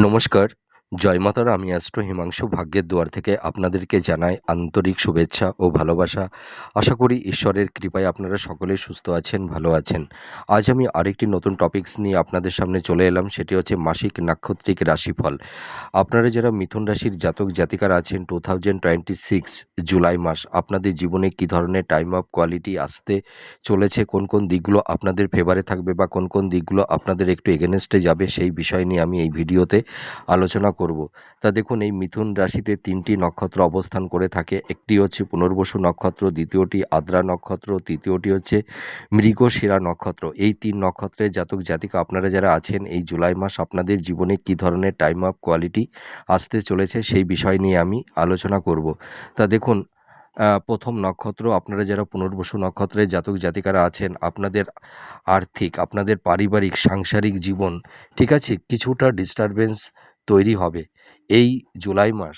নমস্কার, জয় মাতারা। আমি অ্যাস্ট্রো হিমাংশু ভাগ্যের দুয়ার থেকে আপনাদেরকে জানাই আন্তরিক শুভেচ্ছা ও ভালোবাসা। আশা করি ঈশ্বরের কৃপায় আপনারা সকলেই সুস্থ আছেন, ভালো আছেন। আজ আমি আরেকটি নতুন টপিকস নিয়ে আপনাদের সামনে চলে এলাম, সেটি হচ্ছে মাসিক নাক্ষত্রিক রাশিফল। আপনারা যারা মিথুন রাশির জাতক জাতিকারা আছেন 2026 জুলাই মাস আপনাদের জীবনে কী ধরনের টাইম অফ কোয়ালিটি আসতে চলেছে, কোন কোন দিকগুলো আপনাদের ফেভারে থাকবে বা কোন কোন দিকগুলো আপনাদের একটু এগেনস্টে যাবে, সেই বিষয় নিয়ে আমি এই ভিডিওতে আলোচনা করব। তা দেখুন, এই মিথুন রাশিতে 3টি নক্ষত্র অবস্থান করে থাকে। একটি হচ্ছে পুনর্বসু নক্ষত্র, দ্বিতীয়টি আদ্রা নক্ষত্র, তৃতীয়টি হচ্ছে মৃগশিরা নক্ষত্র। এই 3 নক্ষত্রের জাতক জাতিকা আপনারা যারা আছেন, এই জুলাই মাস আপনাদের জীবনে কী ধরনের টাইম অফ কোয়ালিটি আসতে চলেছে সেই বিষয় নিয়ে আমি আলোচনা করব। তা দেখুন, প্রথম নক্ষত্র, আপনারা যারা পুনর্বসু নক্ষত্রের জাতক জাতিকারা আছেন, আপনাদের আর্থিক, আপনাদের পারিবারিক, সাংসারিক জীবন, ঠিক আছে, কিছুটা ডিস্টারবেন্স তৈরি হবে এই জুলাই মাস।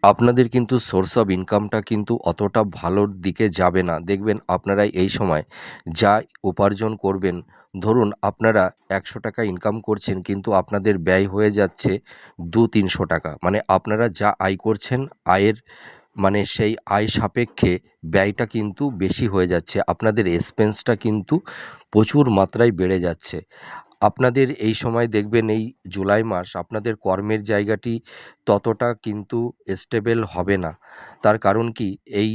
আপনাদের কিন্তু সোর্স অফ ইনকামটা কিন্তু অতটা ভালোর দিকে যাবে না। দেখবেন আপনারা এই সময় যা উপার্জন করবেন, ধরুন আপনারা 100 টাকা ইনকাম করছেন, কিন্তু আপনাদের ব্যয় হয়ে যাচ্ছে 200-300 টাকা। মানে আপনারা যা আয় করছেন, আয়ের মানে সেই আয় সাপেক্ষে ব্যয়টা কিন্তু বেশি হয়ে যাচ্ছে। আপনাদের এক্সপেন্সটা কিন্তু প্রচুর মাত্রায় বেড়ে যাচ্ছে। আপনাদের এই সময় দেখবেন, এই জুলাই মাস আপনাদের কর্মের জায়গাটি ততটা কিন্তু স্টেবল হবে না। তার কারণ কি, এই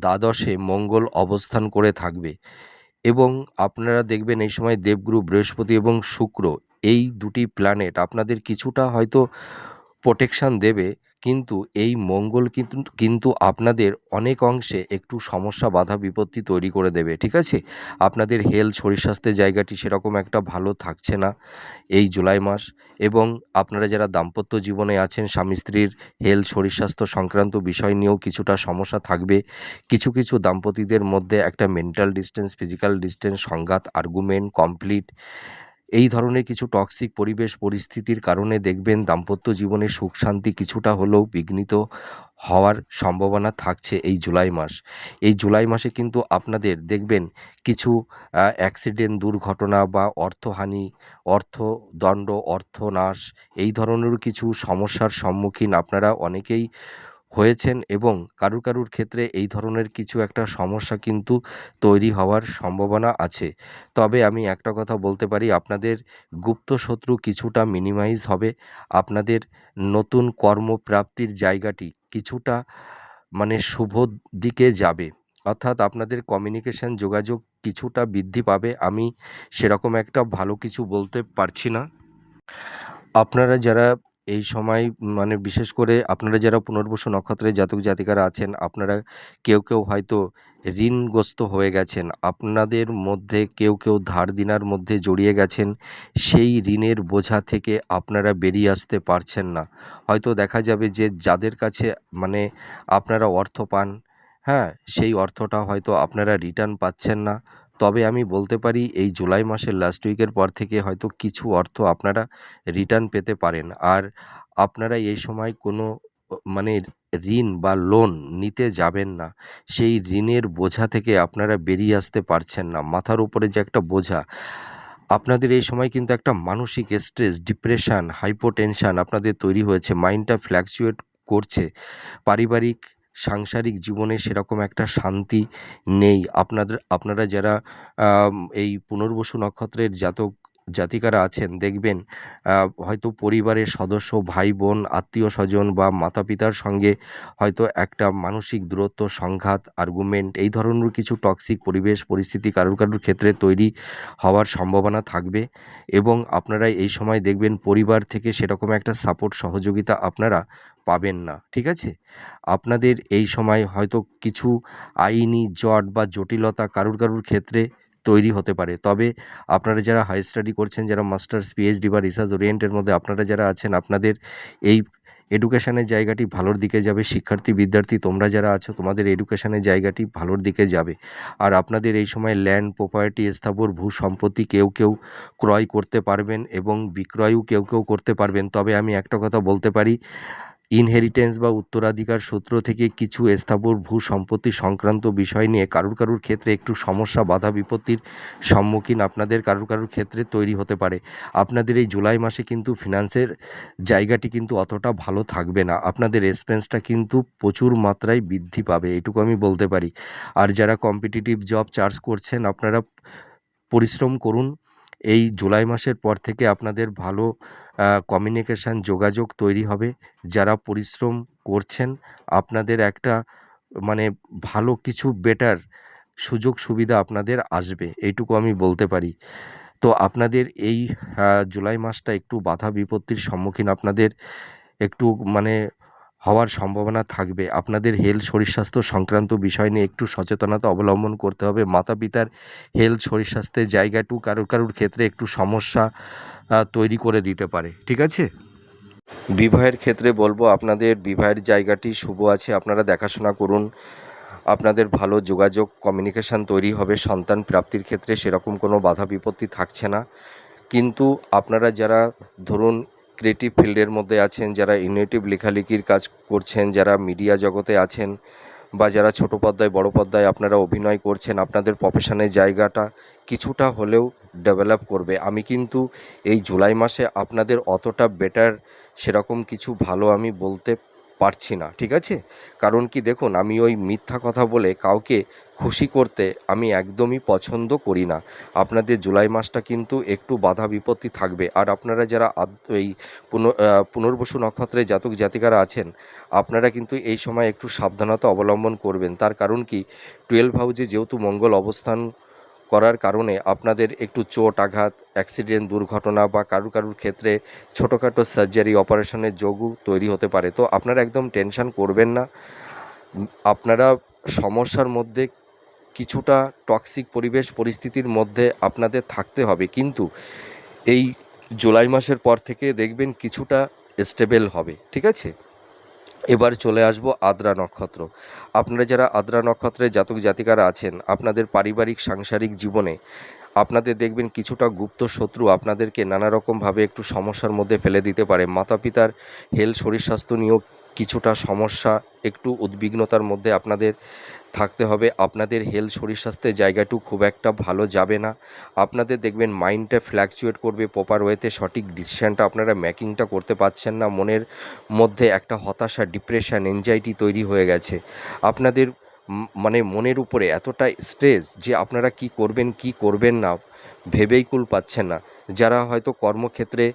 দ্বাদশে মঙ্গল অবস্থান করে থাকবে এবং আপনারা দেখবেন এই সময় দেবগুরু বৃহস্পতি এবং শুক্র, এই দুটি প্ল্যানেট আপনাদের কিছুটা হয়তো প্রোটেকশান দেবে, কিন্তু এই মঙ্গল কিন্তু আপনাদের অনেক অংশে একটু সমস্যা, বাধা বিপত্তি তৈরি করে দেবে, ঠিক আছে। আপনাদের হেলথ, শরীর স্বাস্থ্যের জায়গাটি সেরকম একটা ভালো থাকছে না এই জুলাই মাস। এবং আপনারা যারা দাম্পত্য জীবনে আছেন, স্বামী স্ত্রীর হেলথ, শরীর স্বাস্থ্য সংক্রান্ত বিষয় নিয়েও কিছুটা সমস্যা থাকবে। কিছু কিছু দাম্পতিদের মধ্যে একটা মেন্টাল ডিস্টেন্স, ফিজিক্যাল ডিস্টেন্স, সংঘাত, আর্গুমেন্ট, কমপ্লিট, এই ধরনের কিছু টক্সিক পরিবেশ পরিস্থিতির কারণে দেখবেন দাম্পত্য জীবনে সুখ শান্তি কিছুটা হলেও বিঘ্নিত হওয়ার সম্ভাবনা থাকছে এই জুলাই মাস। এই জুলাই মাসে কিন্তু আপনাদের দেখবেন কিছু অ্যাক্সিডেন্ট, দুর্ঘটনা বা অর্থহানি, অর্থদণ্ড, অর্থনাশ, এই ধরনের কিছু সমস্যার সম্মুখীন আপনারা অনেকেই হয়েছেন এবং কারুর কারুর ক্ষেত্রে এই ধরনের কিছু একটা সমস্যা কিন্তু তৈরি হওয়ার সম্ভাবনা আছে। তবে আমি একটা কথা বলতে পারি, আপনাদের গুপ্ত শত্রু কিছুটা মিনিমাইজ হবে। আপনাদের নতুন কর্মপ্রাপ্তির জায়গাটি কিছুটা মানে শুভ দিকে যাবে। অর্থাৎ আপনাদের কমিউনিকেশন, যোগাযোগ কিছুটা বৃদ্ধি পাবে। আমি সেরকম একটা ভালো কিছু বলতে পারছি না। আপনারা যারা এই সময় মানে বিশেষ করে আপনারা যারা পুনর্বসু নক্ষত্রের জাতক জাতিকারা আছেন, আপনারা কেউ কেউ হয়তো ঋণগ্রস্ত হয়ে গেছেন। আপনাদের মধ্যে কেউ কেউ ধার দেনার মধ্যে জড়িয়ে গেছেন। সেই ঋণের বোঝা থেকে আপনারা বেরিয়ে আসতে পারছেন না। হয়তো দেখা যাবে যে যাদের কাছে মানে আপনারা অর্থ পান, হ্যাঁ, সেই অর্থটা হয়তো আপনারা রিটার্ন পাচ্ছেন না। তবে আমি বলতে পারি, এই জুলাই মাসের লাস্ট উইকের পর থেকে হয়তো কিছু অর্থ আপনারা রিটার্ন পেতে পারেন। আর আপনারা এই সময় কোনো মানে ঋণ বা লোন নিতে যাবেন না। সেই ঋণের বোঝা থেকে আপনারা বেরিয়ে আসতে পারছেন না। মাথার উপরে যে একটা বোঝা, আপনাদের এই সময় কিন্তু একটা মানসিক স্ট্রেস, ডিপ্রেশন, হাইপোটেনশন আপনাদের তৈরি হয়েছে। মাইন্ডটা ফ্ল্যাকচুয়েট করছে। পারিবারিক, সাংসারিক জীবনে সেরকম একটা শান্তি নেই। আপনারা যারা এই পুনর্বসু নক্ষত্রের জাতক জাতিকারা আছেন, দেখবেন হয়তো পরিবারের সদস্য, ভাই বোন, আত্মীয় স্বজন বা মাতা পিতার সঙ্গে হয়তো একটা মানসিক দূরত্ব, সংঘাত, আর্গুমেন্ট, এই ধরনের কিছু টক্সিক পরিবেশ পরিস্থিতি কারুর কারুর ক্ষেত্রে তৈরি হওয়ার সম্ভাবনা থাকবে। এবং আপনারা এই সময় দেখবেন পরিবার থেকে সেরকম একটা সাপোর্ট, সহযোগিতা আপনারা পাবেন না, ঠিক আছে। আপনাদের এই সময় হয়তো কিছু আইনি জট বা জটিলতা কারুর কারুর ক্ষেত্রে তৈরি হতে পারে। তবে আপনারা যারা হাই স্টাডি করছেন, যারা মাস্টার্স, পিএইচডি বা রিসার্চ ওরিয়েন্টের মধ্যে আপনারা যারা আছেন, আপনাদের এই এডুকেশনের জায়গাটি ভালোর দিকে যাবে। শিক্ষার্থী, বিদ্যার্থী তোমরা যারা আছো, তোমাদের এডুকেশনের জায়গাটি ভালোর দিকে যাবে। আর আপনাদের এই সময় ল্যান্ড, প্রপার্টি, স্থাবর ভূ সম্পত্তি কেউ কেউ ক্রয় করতে পারবেন এবং বিক্রয়ও কেউ কেউ করতে পারবেন। তবে আমি একটা কথা বলতে পারি, ইনহেরিটেন্স বা উত্তরাধিকার সূত্র থেকে কিছু স্থাবর ভূ সম্পত্তি সংক্রান্ত বিষয় নিয়ে কারুর ক্ষেত্রে একটু সমস্যা বাধা বিপত্তির সম্মুখীন আপনাদের কারুর ক্ষেত্রে তৈরি হতে পারে। আপনাদের এই জুলাই মাসে কিন্তু ফিনান্সের জায়গাটি কিন্তু অতটা ভালো থাকবে না, আপনাদের এক্সপেন্সটা কিন্তু প্রচুর মাত্রায় বৃদ্ধি পাবে, এটুকু আমি বলতে পারি। আর যারা কম্পিটিটিভ জব চার্জ করছেন আপনারা পরিশ্রম করুন। এই জুলাই মাসের পর থেকে আপনাদের ভালো কমিউনিকেশান যোগাযোগ তৈরি হবে। যারা পরিশ্রম করছেন আপনাদের একটা মানে ভালো কিছু বেটার সুযোগ সুবিধা আপনাদের আসবে, এইটুকু আমি বলতে পারি। তো আপনাদের এই জুলাই মাসটা একটু বাধা বিপত্তির সম্মুখীন আপনাদের একটু মানে হওয়ার সম্ভাবনা থাকবে। আপনাদের হেলথ শরীর স্বাস্থ্য সংক্রান্ত বিষয় নিয়ে একটু সচেতনতা অবলম্বন করতে হবে। মাতা পিতার হেলথ শরীর স্বাস্থ্যের জায়গাটু কারুর ক্ষেত্রে একটু সমস্যা তৈরি করে দিতে পারে, ঠিক আছে? বিবাহের ক্ষেত্রে বলবো আপনাদের বিবাহের জায়গাটি শুভ আছে, আপনারা দেখাশোনা করুন। আপনাদের ভালো যোগাযোগ কমিউনিকেশান তৈরি হবে, সন্তান প্রাপ্তির ক্ষেত্রে সেরকম কোনো বাধা বিপত্তি থাকছে না। কিন্তু আপনারা যারা ধরুন ক্রিয়েটিভ ফিল্ডের মধ্যে আছেন, যারা ইনোভেটিভ লেখালেখির কাজ করছেন, যারা মিডিয়া জগতে আছেন, বা যারা ছোটো পর্দায় বড় পর্দায় আপনারা অভিনয় করছেন, আপনাদের প্রফেশনের জায়গাটা কিছুটা হলেও ডেভেলপ করবে। আমি কিন্তু এই জুলাই মাসে আপনাদের অতটা বেটার সেরকম কিছু ভালো আমি বলতে পারছি না, ঠিক আছে? কারণ কি দেখুন, আমি ওই মিথ্যা কথা বলে কাউকে খুশি করতে আমি একদমই পছন্দ করি না। আপনাদের জুলাই মাসটা কিন্তু একটু বাধা বিপত্তি থাকবে। আর আপনারা যারা এই পুনর্বসু নক্ষত্রে জাতক জাতিকারা আছেন, আপনারা কিন্তু এই সময় একটু সাবধানতা অবলম্বন করবেন। তার কারণ কি 12 হাউসে যেহেতু মঙ্গল অবস্থান করার কারণে আপনাদের একটু চোট আঘাত অ্যাক্সিডেন্ট দুর্ঘটনা বা কারুর ক্ষেত্রে ছোটোখাটো সার্জারি অপারেশনের যোগও তৈরি হতে পারে। তো আপনারা একদম টেনশন করবেন না। আপনারা সমস্যার মধ্যে কিছুটা টক্সিক পরিবেশ পরিস্থিতির মধ্যে আপনাদের থাকতে হবে, কিন্তু এই জুলাই মাসের পর থেকে দেখবেন কিছুটা স্টেবল হবে, ঠিক আছে? এবার চলে আসবো আদ্রা নক্ষত্র। আপনারা যারা আদ্রা নক্ষত্রের জাতক জাতিকারা আছেন, আপনাদের পারিবারিক সাংসারিক জীবনে আপনাদের দেখবেন কিছুটা গুপ্ত শত্রু আপনাদেরকে নানা রকমভাবে একটু সমস্যার মধ্যে ফেলে দিতে পারে। মাতা পিতার হেলথ শরীর স্বাস্থ্য নিয়েও কিছুটা সমস্যা একটু উদ্বিগ্নতার মধ্যে আপনাদের থাকতে হবে। আপনাদের হেলথ শরীর স্বাস্থ্যের জায়গাটু খুব একটা ভালো যাবে না। আপনাদের দেখবেন মাইন্ডটা ফ্ল্যাকচুয়েট করবে, প্রপার ওয়েতে সঠিক ডিসিশানটা আপনারা মেকিংটা করতে পারছেন না। মনের মধ্যে একটা হতাশা ডিপ্রেশন এনজাইটি তৈরি হয়ে গেছে। আপনাদের মানে মনের উপরে এতটা স্ট্রেস যে আপনারা কি করবেন কি করবেন না ভেবেই কুল পাচ্ছেন না। যারা হয়তো কর্মক্ষেত্রে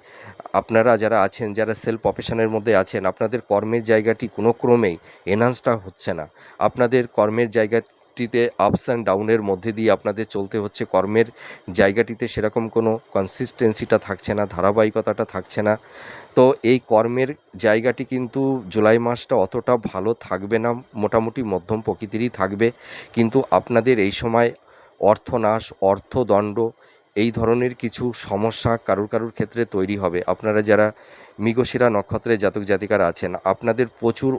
আপনারা যারা আছেন, যারা সেলফ প্রফেশনের মধ্যে আছেন, আপনাদের কর্মের জায়গাটি কোনো ক্রমেই এনহান্সটা হচ্ছে না। আপনাদের কর্মের জায়গাটিতে আপস অ্যান্ড ডাউনের মধ্যে দিয়ে আপনাদের চলতে হচ্ছে। কর্মের জায়গাটিতে সেরকম কোনো কনসিস্টেন্সিটা থাকছে না, ধারাবাহিকতাটা থাকছে না। তো এই কর্মের জায়গাটি কিন্তু জুলাই মাসটা অতটা ভালো থাকবে না, মোটামুটি মধ্যম প্রকৃতিরই থাকবে। কিন্তু আপনাদের এই সময় অর্থনাশ অর্থদণ্ড এই ধরনের কিছু সমস্যা কারুর ক্ষেত্রে তৈরি হবে। আপনারা যারা মৃগশিরা নক্ষত্রের জাতক জাতিকারা আছেন, আপনাদের প্রচুর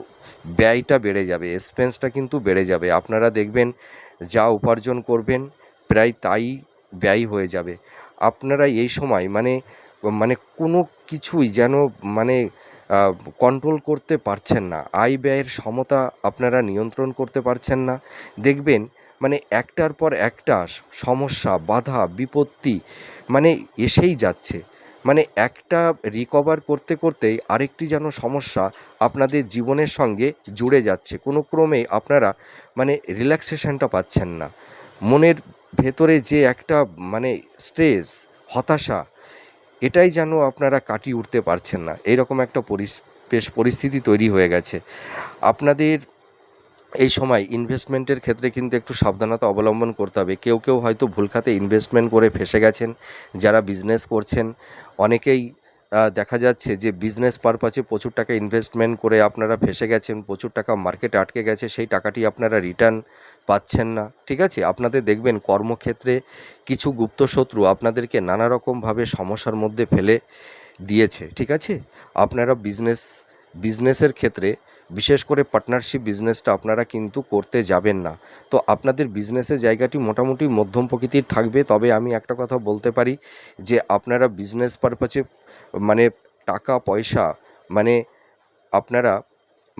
ব্যয়টা বেড়ে যাবে, এক্সপেন্সটা কিন্তু বেড়ে যাবে। আপনারা দেখবেন যা উপার্জন করবেন প্রায় তাই ব্যয় হয়ে যাবে। আপনারা এই সময় মানে মানে কোনো কিছুই যেন মানে কন্ট্রোল করতে পারছেন না। আয় ব্যয়ের সমতা আপনারা নিয়ন্ত্রণ করতে পারছেন না। দেখবেন মানে একটার পর একটা সমস্যা বাধা বিপত্তি মানে এসেই যাচ্ছে। মানে একটা রিকভার করতে করতেই আরেকটি যেন সমস্যা আপনাদের জীবনের সঙ্গে জুড়ে যাচ্ছে। কোনো ক্রমেই আপনারা মানে রিল্যাক্সেশনটা পাচ্ছেন না। মনের ভেতরে যে একটা মানে স্ট্রেস হতাশা এটাই যেন আপনারা কাটিয়ে উঠতে পারছেন না। এইরকম একটা পরিস্থিতি তৈরি হয়ে গেছে। আপনাদের এই সময় ইনভেস্টমেন্টের ক্ষেত্রে কিন্তু একটু সাবধানতা অবলম্বন করতে হবে। কেউ হয়তো ভুল খাতে ইনভেস্টমেন্ট করে ফেঁসে গেছেন। যারা বিজনেস করছেন অনেকেই দেখা যাচ্ছে যে বিজনেস পারপাসে প্রচুর টাকা ইনভেস্টমেন্ট করে আপনারা ফেঁসে গেছেন, প্রচুর টাকা মার্কেটে আটকে গেছে, সেই টাকাটি আপনারা রিটার্ন পাচ্ছেন না, ঠিক আছে? আপনাদের দেখবেন কর্মক্ষেত্রে কিছু গুপ্ত শত্রু আপনাদেরকে নানা রকমভাবে সমস্যার মধ্যে ফেলে দিয়েছে, ঠিক আছে? আপনারা বিজনেসের ক্ষেত্রে বিশেষ করে পার্টনারশিপ বিজনেসটা আপনারা কিন্তু করতে যাবেন না। তো আপনাদের বিজনেসের জায়গাটি মোটামুটি মধ্যম প্রকৃতির থাকবে। তবে আমি একটা কথা বলতে পারি যে আপনারা বিজনেস পারপাসে মানে টাকা পয়সা মানে আপনারা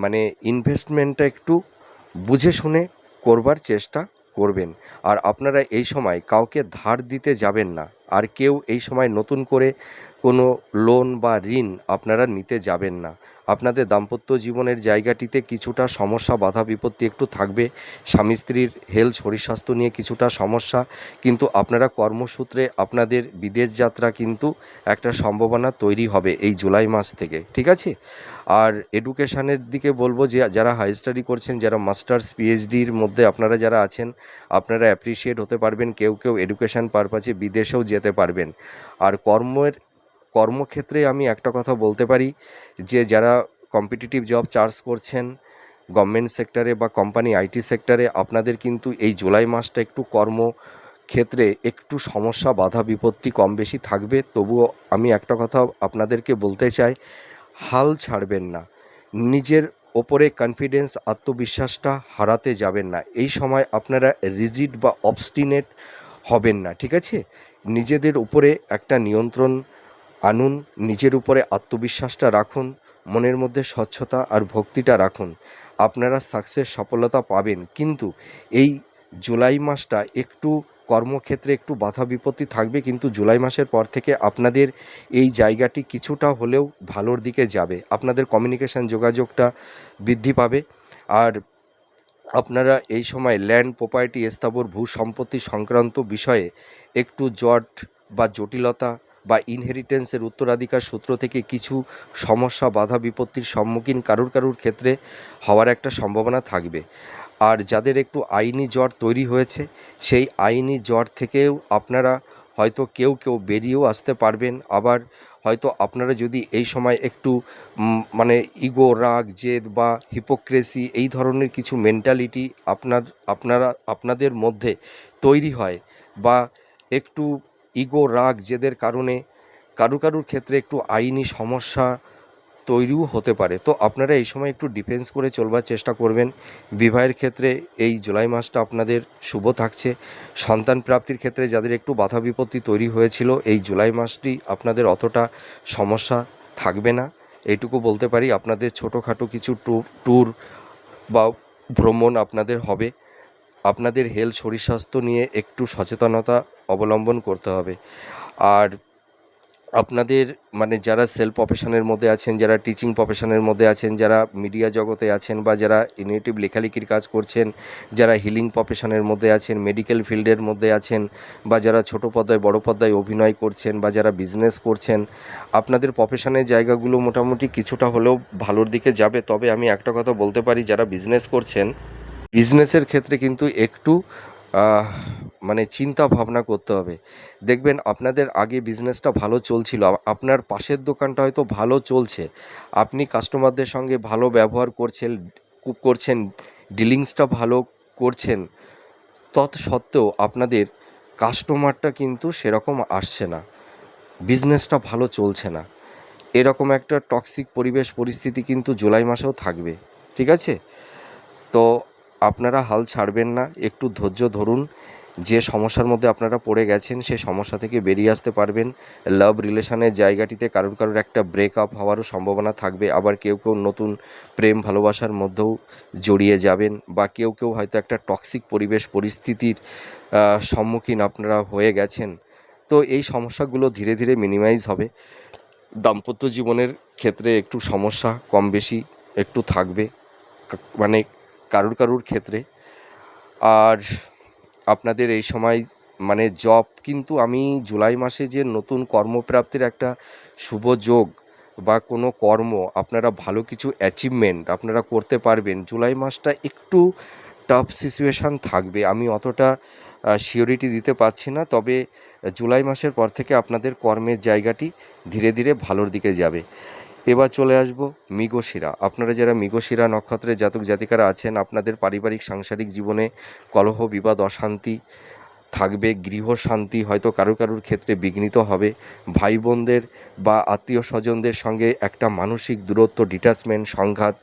মানে ইনভেস্টমেন্টটা একটু বুঝে শুনে করবার চেষ্টা করবেন। আর আপনারা এই সময় কাউকে ধার দিতে যাবেন না, আর কেউ এই সময় নতুন করে কোনো লোন বা ঋণ আপনারা নিতে যাবেন না। আপনাদের দাম্পত্য জীবনের জায়গাটিতে কিছুটা সমস্যা, বাধা বিপত্তি একটু থাকবে। স্বামী স্ত্রীর হেলথ, শরীর স্বাস্থ্য নিয়ে কিছুটা সমস্যা, কিন্তু আপনারা কর্মসূত্রে আপনাদের বিদেশ যাত্রা কিন্তু একটা সম্ভাবনা তৈরি হবে এই জুলাই মাস থেকে, ঠিক আছে? আর এডুকেশানের দিকে বলবো যে যারা হাই স্টাডি করছেন, যারা মাস্টার্স পিএইচডির মধ্যে আপনারা যারা আছেন, আপনারা অ্যাপ্রিসিয়েট হতে পারবেন। কেউ কেউ এডুকেশান পারপাসে বিদেশেও যেতে পারবেন। আর কর্মক্ষেত্রে আমি একটা কথা বলতে পারি যে যারা কম্পিটিটিভ জব চার্জ করছেন গভর্নমেন্ট সেক্টরে বা কোম্পানি আইটি সেক্টরে, আপনাদের কিন্তু এই জুলাই মাসটা একটু কর্মক্ষেত্রে একটু সমস্যা, বাধা বিপত্তি কম বেশি থাকবে। তবুও আমি একটা কথা আপনাদেরকে বলতে চাই, হাল ছাড়বেন না। নিজের ওপরে কনফিডেন্স, আত্মবিশ্বাসটা হারাতে যাবেন না। এই সময় আপনারা রিজিড বা অবস্টিনেট হবেন না, ঠিক আছে? নিজেদের উপরে একটা নিয়ন্ত্রণ আনুন, নিজের উপরে আত্মবিশ্বাসটা রাখুন, মনের মধ্যে স্বচ্ছতা আর ভক্তিটা রাখুন। আপনারা সাকসেস, সফলতা পাবেন। কিন্তু এই জুলাই মাসটা একটু কর্মক্ষেত্রে একটু বাধা বিপত্তি থাকবে, কিন্তু জুলাই মাসের পর থেকে আপনাদের এই জায়গাটি কিছুটা হলেও ভালোর দিকে যাবে। আপনাদের কমিউনিকেশন, যোগাযোগটা বৃদ্ধি পাবে। আর আপনারা এই সময় ল্যান্ড, প্রপার্টি, স্থাবর ভূ সম্পত্তি সংক্রান্ত বিষয়ে একটু জট বা জটিলতা বা ইনহেরিটেন্সের উত্তরাধিকার সূত্র থেকে কিছু সমস্যা, বাধা বিপত্তির সম্মুখীন কারুর ক্ষেত্রে হওয়ার একটা সম্ভাবনা থাকবে। আর যাদের একটু আইনি জট তৈরি হয়েছে, সেই আইনি জট থেকেও আপনারা হয়তো কেউ বেরিয়েও আসতে পারবেন। আবার হয়তো আপনারা যদি এই সময় একটু মানে ইগো, রাগ, জেদ বা হিপোক্রেসি এই ধরনের কিছু মেন্টালিটি আপনাদের মধ্যে তৈরি হয়, বা একটু ইগো, রাগ, জেদের কারণে কারুর ক্ষেত্রে একটু আইনি সমস্যা তৈরিও হতে পারে। তো আপনারা এই সময় একটু ডিফেন্স করে চলবার চেষ্টা করবেন। বিবাহের ক্ষেত্রে এই জুলাই মাসটা আপনাদের শুভ থাকছে। সন্তান প্রাপ্তির ক্ষেত্রে যাদের একটু বাধা বিপত্তি তৈরি হয়েছিল, এই জুলাই মাসটি আপনাদের অতটা সমস্যা থাকবে না, এইটুকু বলতে পারি। আপনাদের ছোটোখাটো কিছু ট্যুর বা ভ্রমণ আপনাদের হবে। আপনাদের হেলথ, শরীর স্বাস্থ্য নিয়ে একটু সচেতনতা অবলম্বন করতে হবে। আর আপনাদের মানে যারা সেলফ প্রফেশনের মধ্যে আছেন, যারা টিচিং প্রফেশনের মধ্যে আছেন, যারা মিডিয়া জগতে আছেন, বা যারা ইনোভেটিভ লেখালেখির কাজ করছেন, যারা হিলিং প্রফেশনের মধ্যে আছেন, মেডিকেল ফিল্ডের মধ্যে আছেন, বা যারা ছোটো পর্দায় বড় পর্দায় অভিনয় করছেন, বা যারা বিজনেস করছেন, আপনাদের প্রফেশনের জায়গাগুলো মোটামুটি কিছুটা হলেও ভালোর দিকে যাবে। তবে আমি একটা কথা বলতে পারি, যারা বিজনেস করছেন, বিজনেসের ক্ষেত্রে কিন্তু একটু আহ, মানে চিন্তা ভাবনা করতে হবে। দেখবেন আপনাদের আগে বিজনেসটা ভালো চলছিল, আপনার পাশের দোকানটা হয়তো ভালো চলছে, আপনি কাস্টমারদের সঙ্গে ভালো ব্যবহার করছেন, ডিলিংসটা ভালো করছেন, তৎসত্ত্বেও আপনাদের কাস্টমারটা কিন্তু সেরকম আসছে না, বিজনেসটা ভালো চলছে না। এরকম একটা টক্সিক পরিবেশ পরিস্থিতি কিন্তু জুলাই মাসেও থাকবে, ঠিক আছে? তো আপনারা হাল ছাড়বেন না, একটু ধৈর্য ধরুন। যে সমস্যার মধ্যে আপনারা পড়ে গেছেন, সে সমস্যা থেকে বেরিয়ে আসতে পারবেন। লাভ রিলেশনের জায়গাটিতে কারুর একটা ব্রেকআপ হওয়ারও সম্ভাবনা থাকবে। আবার কেউ নতুন প্রেম ভালোবাসার মধ্যেও জড়িয়ে যাবেন, বা কেউ হয়তো একটা টক্সিক পরিবেশ পরিস্থিতির সম্মুখীন আপনারা হয়ে গেছেন। তো এই সমস্যাগুলো ধীরে ধীরে মিনিমাইজ হবে। দাম্পত্য জীবনের ক্ষেত্রে একটু সমস্যা কম বেশি একটু থাকবে, মানে কারুর ক্ষেত্রে। আর আপনাদের এই সময় মানে জব, কিন্তু আমি জুলাই মাসে যে নতুন কর্মপ্রাপ্তির একটা শুভ যোগ বা কোনো কর্ম, আপনারা ভালো কিছু অ্যাচিভমেন্ট আপনারা করতে পারবেন। জুলাই মাসটা একটু টাফ সিচুয়েশান থাকবে, আমি অতটা সিওরিটি দিতে পারছি না। তবে জুলাই মাসের পর থেকে আপনাদের কর্মের জায়গাটি ধীরে ধীরে ভালোর দিকে যাবে। এবার চলে আসবো মৃগশিরা। আপনারা যারা মৃগশিরা নক্ষত্রের জাতক জাতিকারা আছেন, আপনাদের পারিবারিক সাংসারিক জীবনে কলহ, বিবাদ, অশান্তি থাকবে। গৃহ শান্তি হয়তো কারুর ক্ষেত্রে বিঘ্নিত হবে। ভাই বোনদের বা আত্মীয় স্বজনদের সঙ্গে একটা মানসিক দূরত্ব, ডিট্যাচমেন্ট, সংঘাত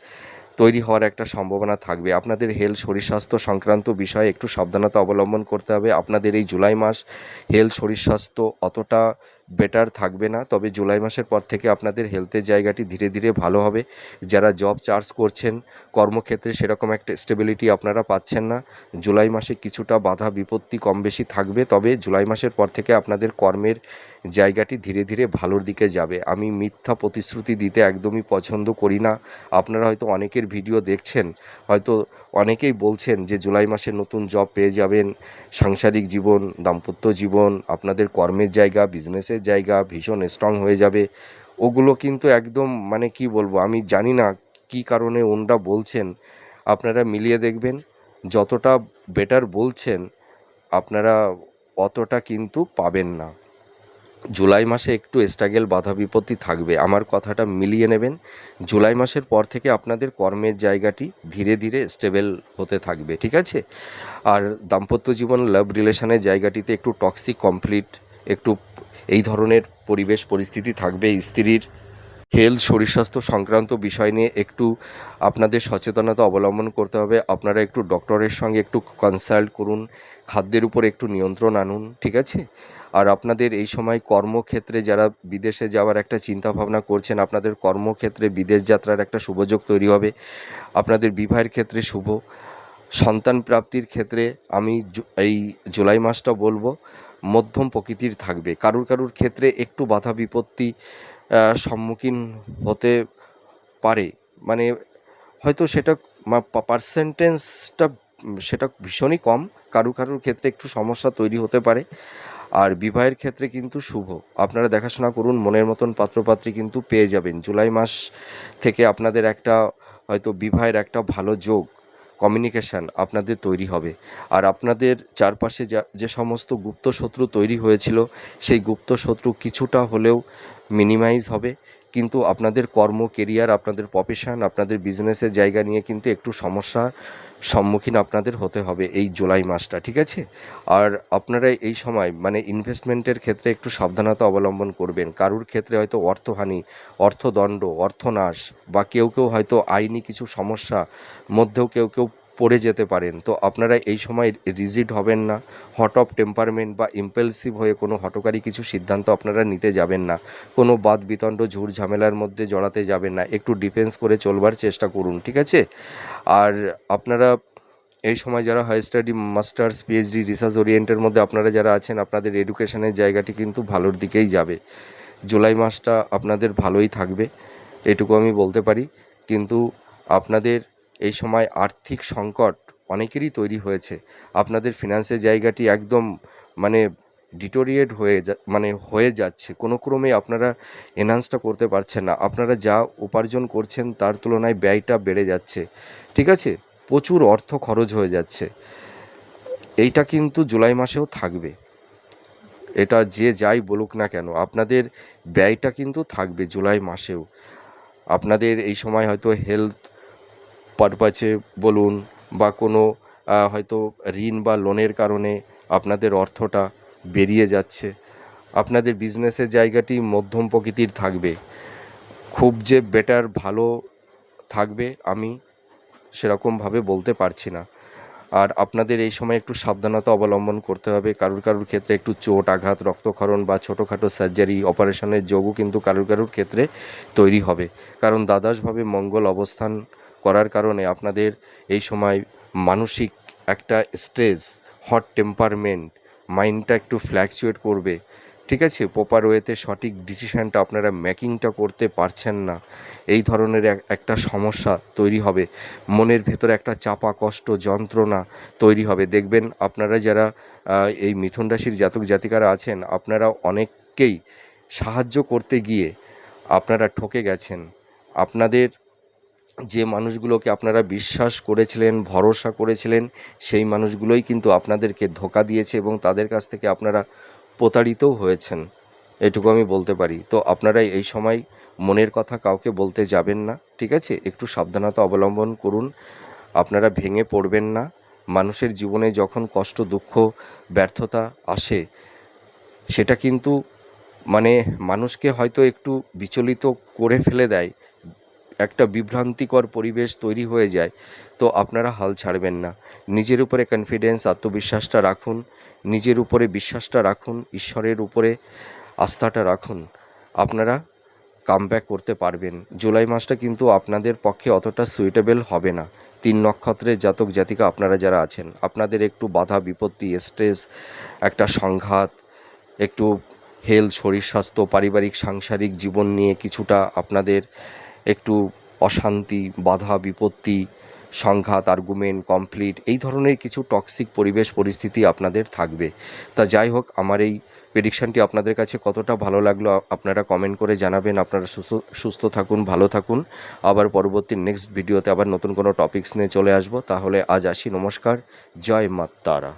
তৈরি হওয়ার একটা সম্ভাবনা থাকবে। আপনাদের হেলথ, শরীর স্বাস্থ্য সংক্রান্ত বিষয়ে একটু সাবধানতা অবলম্বন করতে হবে। আপনাদের এই জুলাই মাস হেলথ, শরীর স্বাস্থ্য অতটা বেটার থাকবে না, তবে জুলাই মাসের পর থেকে আপনাদের হেলথের জায়গাটি ধীরে ধীরে ভালো হবে। যারা জব চার্জ করছেন কর্মক্ষেত্রে সেরকম একটা স্টেবিলিটি আপনারা পাচ্ছেন না। জুলাই মাসে কিছুটা বাধা বিপত্তি কম বেশি থাকবে, তবে জুলাই মাসের পর থেকে আপনাদের কর্মের জায়গাটি ধীরে ধীরে ভালোর দিকে যাবে। আমি মিথ্যা প্রতিশ্রুতি দিতে একদমই পছন্দ করি না। আপনারা হয়তো অনেকের ভিডিও দেখছেন, হয়তো অনেকেই বলছেন যে জুলাই মাসে নতুন জব পেয়ে যাবেন, সাংসারিক জীবন, দাম্পত্য জীবন, আপনাদের কর্মের জায়গা, বিজনেসের জায়গা ভীষণ স্ট্রং হয়ে যাবে। ওগুলো কিন্তু একদম মানে কি বলবো, আমি জানি না কী কারণে ওনরা বলছেন। আপনারা মিলিয়ে দেখবেন, যতটা বেটার বলছেন আপনারা অতটা কিন্তু পাবেন না। জুলাই মাসে একটু স্ট্রাগল বাধা বিপত্তি থাকবে, আমার কথাটা মিলিয়ে নেবেন। জুলাই মাসের পর থেকে আপনাদের কর্মের জায়গাটি ধীরে ধীরে স্টেবল হতে থাকবে, ঠিক আছে? আর দাম্পত্য জীবন, লাভ রিলেশনের জায়গাটিতে একটু টক্সিক কমপ্লিট, একটু এই ধরনের পরিবেশ পরিস্থিতি থাকবে। স্ত্রীর হেলথ, শরীর স্বাস্থ্য সংক্রান্ত বিষয় নিয়ে একটু আপনাদের সচেতনতা অবলম্বন করতে হবে। আপনারা একটু ডক্টরের সঙ্গে একটু কনসাল্ট করুন, খাদ্যের উপর একটু নিয়ন্ত্রণ আনুন, ঠিক আছে? আর আপনাদের এই সময় কর্মক্ষেত্রে যারা বিদেশে যাওয়ার একটা চিন্তাভাবনা করছেন, আপনাদের কর্মক্ষেত্রে বিদেশ যাত্রার একটা শুভযোগ তৈরি হবে। আপনাদের বিবাহের ক্ষেত্রে শুভ, সন্তান প্রাপ্তির ক্ষেত্রে আমি এই জুলাই মাসটা বলবো মধ্যম প্রকৃতির থাকবে। কারুর কারুর ক্ষেত্রে একটু বাধা বিপত্তি সম্মুখীন হতে পারে, মানে হয়তো সেটা পার্সেন্টেজটা সেটা ভীষণই কম, কারুর ক্ষেত্রে একটু সমস্যা তৈরি হতে পারে। আর বিবাহের ক্ষেত্রে কিন্তু শুভ, আপনারা দেখাশোনা করুন, মনের মতন পাত্রপাত্রী কিন্তু পেয়ে যাবেন। জুলাই মাস থেকে আপনাদের একটা হয়তো বিবাহের একটা ভালো যোগ, কমিউনিকেশান আপনাদের তৈরি হবে। আর আপনাদের চারপাশে যে সমস্ত গুপ্ত শত্রু তৈরি হয়েছিল, সেই গুপ্ত শত্রু কিছুটা হলেও মিনিমাইজ হবে। কিন্তু আপনাদের কর্ম, কেরিয়ার, আপনাদের প্রফেশন, আপনাদের বিজনেসের জায়গা নিয়ে কিন্তু একটু সমস্যার সম্মুখীন আপনাদের হতে হবে এই জুলাই মাসটা, ঠিক আছে? আর আপনারা এই সময় মানে ইনভেস্টমেন্টের ক্ষেত্রে একটু সাবধানতা অবলম্বন করবেন। কারুর ক্ষেত্রে হয়তো অর্থহানি, অর্থদণ্ড, অর্থনাশ, বা কেউ কেউ হয়তো আইনি কিছু সমস্যা মধ্যেও কেউ কেউ পড়ে যেতে পারেন। তো আপনারা এই সময় রিজিড হবেন না, হট অফ টেম্পারমেন্ট বা ইম্পালসিভ হয়ে কোনো হঠকারী কিছু সিদ্ধান্ত আপনারা নিতে যাবেন না, কোনো বাদ বিতণ্ড ঝুট ঝামেলার মধ্যে জড়াতে যাবেন না, একটু ডিফেন্স করে চলবার চেষ্টা করুন, ঠিক আছে? আর আপনারা এই সময় যারা high study, masters, PhD, research ওরিয়েন্টের মধ্যে আপনারা যারা আছেন, আপনাদের এডুকেশনের জায়গাটি কিন্তু ভালোর দিকেই যাবে। জুলাই মাসটা আপনাদের ভালোই থাকবে, এটুকু আমি বলতে পারি। কিন্তু আপনাদের এই সময় আর্থিক সংকট অনেকেরই তৈরি হয়েছে। আপনাদের ফিনান্সের জায়গাটি একদম মানে ডিটোরিয়েট হয়ে যাচ্ছে, কোনো ক্রমে আপনারা এনহান্সটা করতে পারছেন না। আপনারা যা উপার্জন করছেন তার তুলনায় ব্যয়টা বেড়ে যাচ্ছে, ঠিক আছে? প্রচুর অর্থ খরচ হয়ে যাচ্ছে। এইটা কিন্তু জুলাই মাসেও থাকবে। এটা যে যাই বলুক না কেন, আপনাদের ব্যয়টা কিন্তু থাকবে জুলাই মাসেও। আপনাদের এই সময় হয়তো হেলথ পারপাসে বলুন, বা কোনো হয়তো ঋণ বা লোনের কারণে আপনাদের অর্থটা বেরিয়ে যাচ্ছে। আপনাদের বিজনেসের জায়গাটি মধ্যম প্রকৃতির থাকবে, খুব যে বেটার ভালো থাকবে আমি সেরকমভাবে বলতে পারছি না। আর আপনাদের এই সময় একটু সাবধানতা অবলম্বন করতে হবে। কারুর ক্ষেত্রে একটু চোট আঘাত, রক্তক্ষরণ বা ছোটোখাটো সার্জারি, অপারেশনের যোগও কিন্তু কারুর ক্ষেত্রে তৈরি হবে। কারণ দ্বাদশভাবে মঙ্গল অবস্থান করার কারণে আপনাদের এই সময় মানসিক একটা স্ট্রেস, হট টেম্পারমেন্ট, মাইন্ডটা একটু ফ্ল্যাকচুয়েট করবে, ঠিক আছে? প্রপার ওয়েতে সঠিক ডিসিশানটা আপনারা মেকিংটা করতে পারছেন না, এই ধরনের একটা সমস্যা তৈরি হবে। মনের ভেতরে একটা চাপা কষ্ট, যন্ত্রণা তৈরি হবে। দেখবেন আপনারা যারা এই মিথুন রাশির জাতক জাতিকারা আছেন, আপনারা অনেককেই সাহায্য করতে গিয়ে আপনারা ঠকে গেছেন। আপনাদের যে মানুষগুলোকে আপনারা বিশ্বাস করেছিলেন, ভরসা করেছিলেন, সেই মানুষগুলোই কিন্তু আপনাদেরকে ধোঁকা দিয়েছে এবং তাদের কাছ থেকে আপনারা প্রতারিতও হয়েছেন, এটুকু আমি বলতে পারি। তো আপনারা এই সময় মনের কথা কাউকে বলতে যাবেন না, ঠিক আছে? একটু সাবধানতা অবলম্বন করুন, আপনারা ভেঙে পড়বেন না। মানুষের জীবনে যখন কষ্ট, দুঃখ, ব্যর্থতা আসে, সেটা কিন্তু মানে মানুষকে হয়তো একটু বিচলিত করে ফেলে দেয়, একটা বিভ্রান্তিকর পরিবেশ তৈরি হয়ে যায়। তো আপনারা হাল ছাড়বেন না, নিজের উপরে কনফিডেন্স, আত্মবিশ্বাসটা রাখুন, নিজের উপরে বিশ্বাসটা রাখুন, ঈশ্বরের উপরে আস্থাটা রাখুন, আপনারা কামব্যাক করতে পারবেন। জুলাই মাসটা কিন্তু আপনাদের পক্ষে অতটা সুইটেবল হবে না। 3 নক্ষত্রের জাতক জাতিকা আপনারা যারা আছেন, আপনাদের একটু বাধা বিপত্তি, স্ট্রেস, একটা সংঘাত, একটু হেলথ, শরীর স্বাস্থ্য, পারিবারিক সাংসারিক জীবন নিয়ে কিছুটা আপনাদের একটু অশান্তি, বাধা বিপত্তি, সংঘাত, আর্গুমেন্ট, কমপ্লিট, এই ধরনের কিছু টক্সিক পরিবেশ পরিস্থিতি আপনাদের থাকবে। তা যাই হোক, আমার এই প্রেডিকশানটি আপনাদের কাছে কতটা ভালো লাগলো আপনারা কমেন্ট করে জানাবেন। আপনারা সুস্থ থাকুন, ভালো থাকুন। আবার পরবর্তী নেক্সট ভিডিওতে আবার নতুন কোনো টপিকস নিয়ে চলে আসবো। তাহলে আজ আসি, নমস্কার, জয় মা তারা।